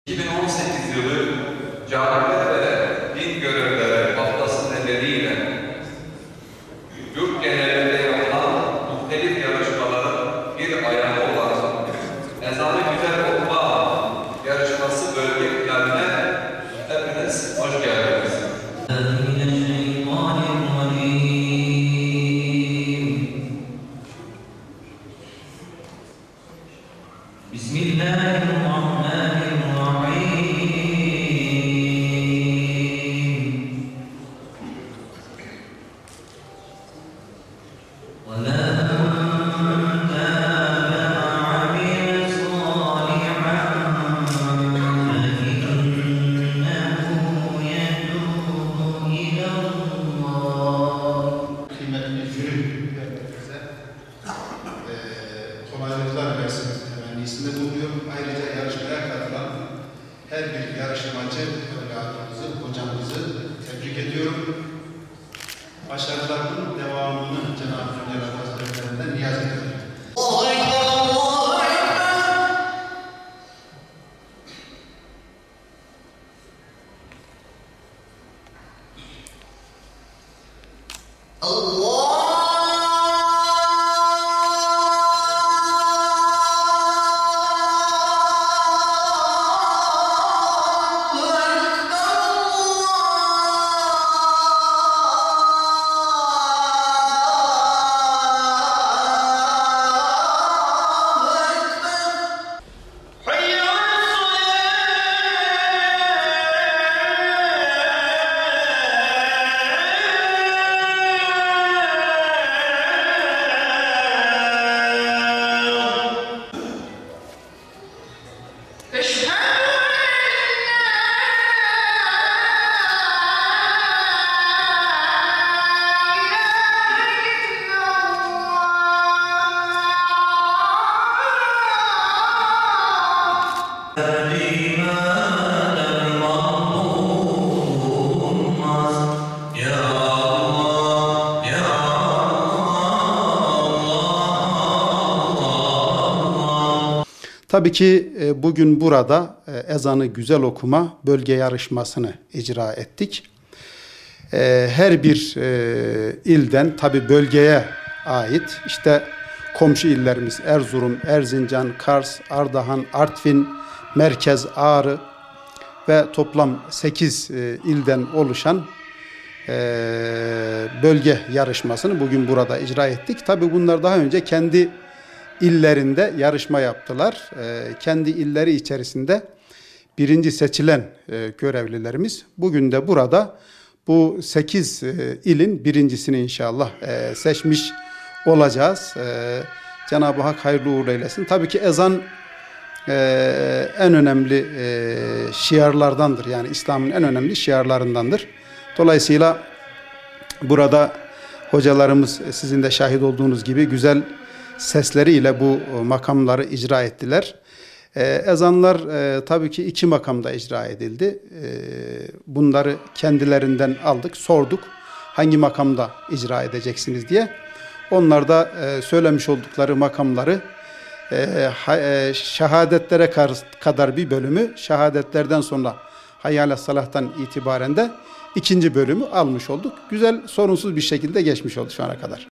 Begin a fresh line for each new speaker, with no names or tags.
2018 yılı Camiler ve Din Görevlileri Haftası nedeniyle yurt genelinde yapılan muhtelif yarışmaların bir ayağı olan ezanı güzel okuma yarışması bölge finaline hepiniz hoş geldiniz.
Bismillahirrahmanirrahim.
Kıymetli jüri üyelerimize kolaylıklar versin temennisinde bulunuyorum. Ayrıca yarışmaya katılan her bir yarışmacı evladımızı, hocamızı tebrik ediyorum. Başarılarının devamını Cenab-ı Zülcelal Hazretlerinden niyaz ediyorum. Tabii ki bugün burada ezanı güzel okuma bölge yarışmasını icra ettik. Her bir ilden tabii bölgeye ait işte komşu illerimiz Erzurum, Erzincan, Kars, Ardahan, Artvin, Merkez, Ağrı ve toplam 8 ilden oluşan bölge yarışmasını bugün burada icra ettik. Tabii bunlar daha önce kendi illerinde yarışma yaptılar. Kendi illeri içerisinde birinci seçilen görevlilerimiz bugün de burada bu 8 ilin birincisini inşallah seçmiş olacağız. Cenab-ı Hak hayırlı uğurlu eylesin. Tabii ki ezan en önemli şiarlardandır. Yani İslam'ın en önemli şiarlarındandır. Dolayısıyla burada hocalarımız sizin de şahit olduğunuz gibi güzel sesleriyle bu makamları icra ettiler. Ezanlar tabii ki 2 makamda icra edildi. Bunları kendilerinden aldık, sorduk. Hangi makamda icra edeceksiniz diye. Onlar da söylemiş oldukları makamları şehadetlere kadar bir bölümü, şehadetlerden sonra hayy alas salah'tan itibaren de 2. bölümü almış olduk. Güzel, sorunsuz bir şekilde geçmiş oldu şu ana kadar.